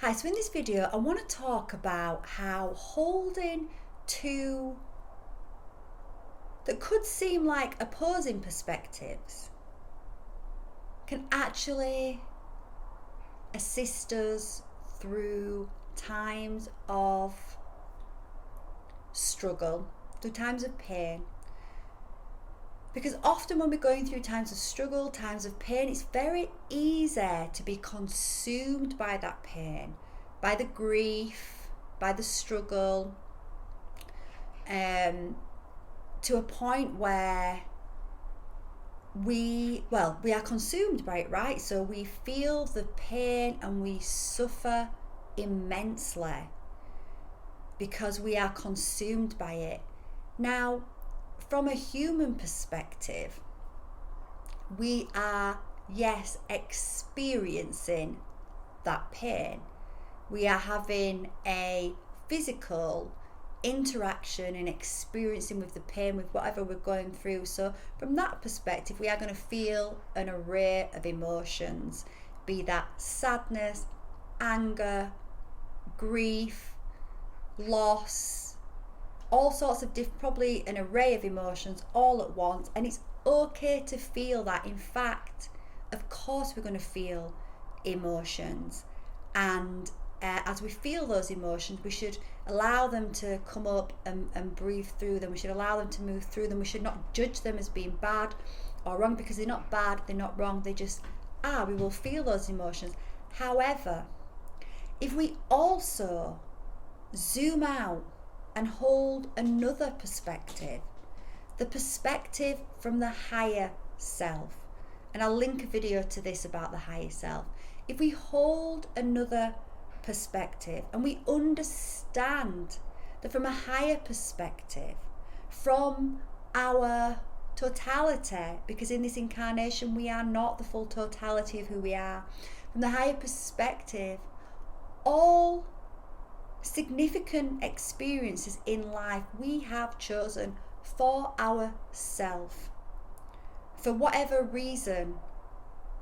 Hi, so in this video I want to talk about how holding two that could seem like opposing perspectives can actually assist us through times of struggle, through times of pain. Because often when we're going through times of struggle, times of pain, it's very easy to be consumed by that pain, by the grief, by the struggle, to a point where we are consumed by it, right? So we feel the pain and we suffer immensely because we are consumed by it. Now, from a human perspective, we are, yes, experiencing that pain. We are having a physical interaction and experiencing with the pain, with whatever we're going through. So from that perspective, we are going to feel an array of emotions, be that sadness, anger, grief, loss, all sorts of probably an array of emotions all at once. And it's okay to feel that. In fact, of course we're going to feel emotions, and as we feel those emotions, we should allow them to come up and breathe through them. We should allow them to move through them. We should not judge them as being bad or wrong, because they're not bad, they're not wrong, they just are. We will feel those emotions. However, if we also zoom out and hold another perspective, the perspective from the higher self, and I'll link a video to this about the higher self. If we hold another perspective and we understand that from a higher perspective, from our totality, because in this incarnation we are not the full totality of who we are, from the higher perspective, all significant experiences in life we have chosen for ourselves, for whatever reason.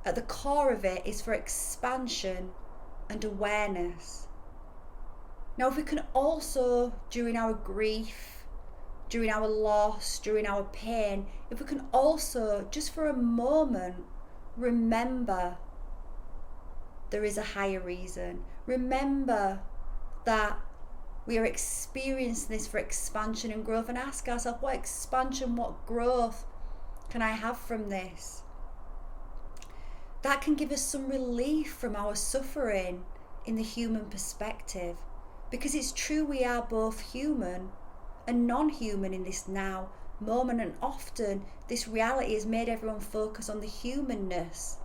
At the core of it is for expansion and awareness. Now, if we can also, during our grief, during our loss, during our pain, if we can also, just for a moment, remember there is a higher reason. Remember that we are experiencing this for expansion and growth, and ask ourselves, what expansion, what growth can I have from this? That can give us some relief from our suffering in the human perspective, because it's true, we are both human and non-human in this now moment, and often this reality has made everyone focus on the humanness,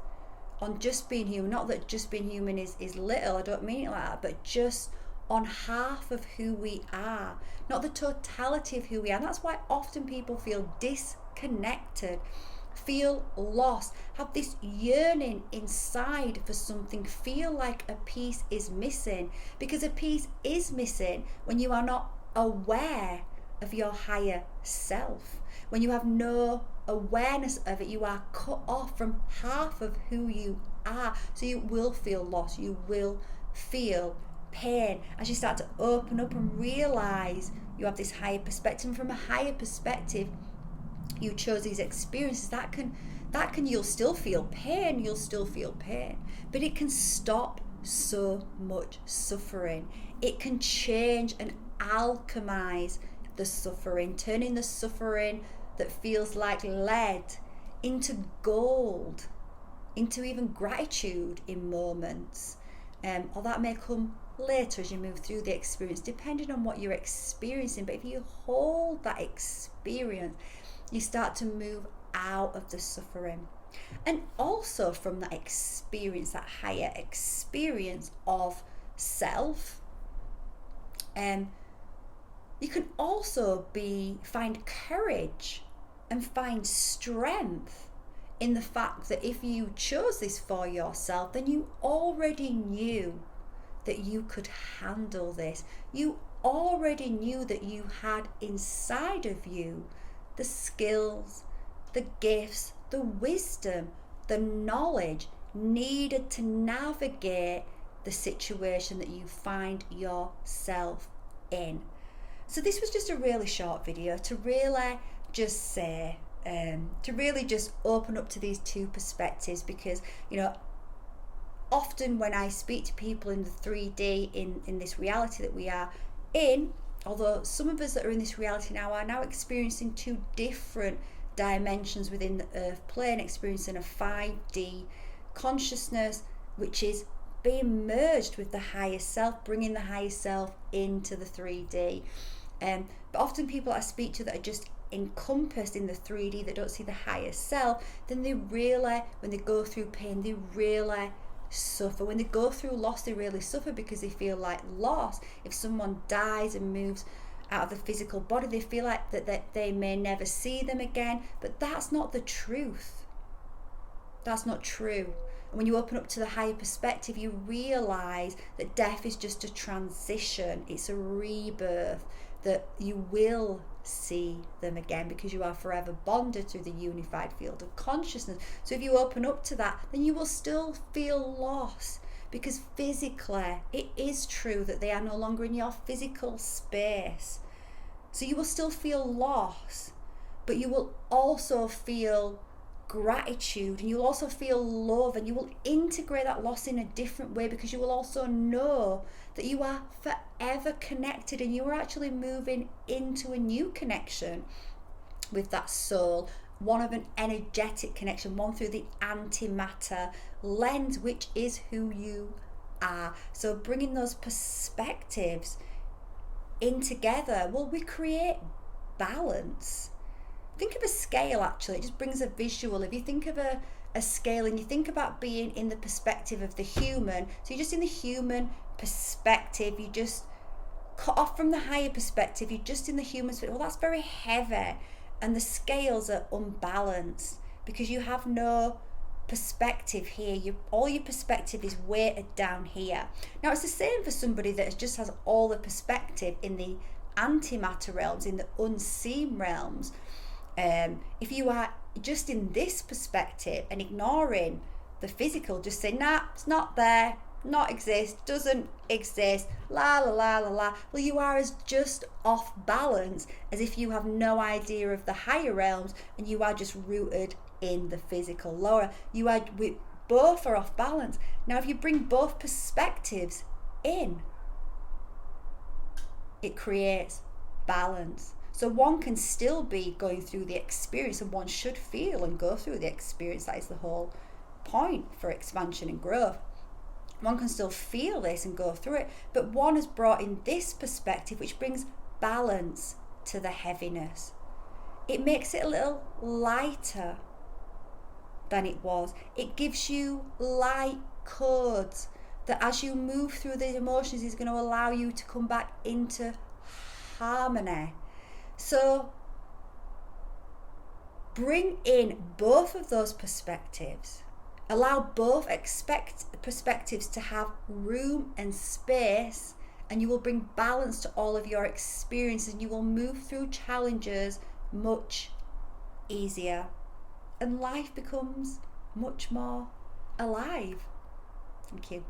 on just being human. Not that just being human is little, I don't mean it like that, but just on half of who we are, not the totality of who we are. And that's why often people feel disconnected, feel lost, have this yearning inside for something, feel like a piece is missing, because a piece is missing when you are not aware of your higher self. When you have no awareness of it, you are cut off from half of who you are. So you will feel lost, you will feel pain as you start to open up and realize you have this higher perspective. And from a higher perspective, you chose these experiences that can you'll still feel pain, but it can stop so much suffering. It can change and alchemize the suffering, turning the suffering that feels like lead into gold, into even gratitude in moments. Or that may come later as you move through the experience, depending on what you're experiencing. But if you hold that experience, you start to move out of the suffering. And also from that experience, that higher experience of self, you can also find courage and find strength in the fact that if you chose this for yourself, then you already knew that you could handle this. You already knew that you had inside of you the skills, the gifts, the wisdom, the knowledge needed to navigate the situation that you find yourself in. So this was just a really short video to really just say, to really just open up to these two perspectives, because, you know, often when I speak to people in the 3D, in this reality that we are in, although some of us that are in this reality now are now experiencing two different dimensions within the earth plane, experiencing a 5D consciousness, which is being merged with the higher self, bringing the higher self into the 3D. But often people I speak to that are just encompassed in the 3D, that don't see the higher self, then they really, when they go through pain, they really suffer. When they go through loss, they really suffer because they feel like loss. If someone dies and moves out of the physical body, they feel like that they may never see them again. But that's not the truth. That's not true. And when you open up to the higher perspective, you realize that death is just a transition. It's a rebirth, that you will see them again because you are forever bonded through the unified field of consciousness. So if you open up to that, then you will still feel loss, because physically it is true that they are no longer in your physical space. So you will still feel loss, but you will also feel gratitude, and you'll also feel love, and you will integrate that loss in a different way, because you will also know that you are forever connected, and you are actually moving into a new connection with that soul, one of an energetic connection, one through the antimatter lens, which is who you are. So bringing those perspectives in together, well, we create balance. Think of a scale, actually. It just brings a visual. If you think of a scale and you think about being in the perspective of the human, so you're just in the human perspective, you just cut off from the higher perspective, you're just in the human perspective. Well, that's very heavy, and the scales are unbalanced because you have no perspective here. All your perspective is weighted down here. Now, it's the same for somebody that just has all the perspective in the antimatter realms, in the unseen realms. If you are just in this perspective and ignoring the physical, just say, nah, it's not there, not exist, doesn't exist, la la la la la. Well, you are as just off balance as if you have no idea of the higher realms and you are just rooted in the physical lower. Both are off balance. Now, if you bring both perspectives in, it creates balance. So one can still be going through the experience, and one should feel and go through the experience. That is the whole point for expansion and growth. One can still feel this and go through it, but one has brought in this perspective, which brings balance to the heaviness. It makes it a little lighter than it was. It gives you light codes that as you move through the emotions is going to allow you to come back into harmony. So bring in both of those perspectives. Allow both perspectives to have room and space, and you will bring balance to all of your experiences, and you will move through challenges much easier, and life becomes much more alive. Thank you.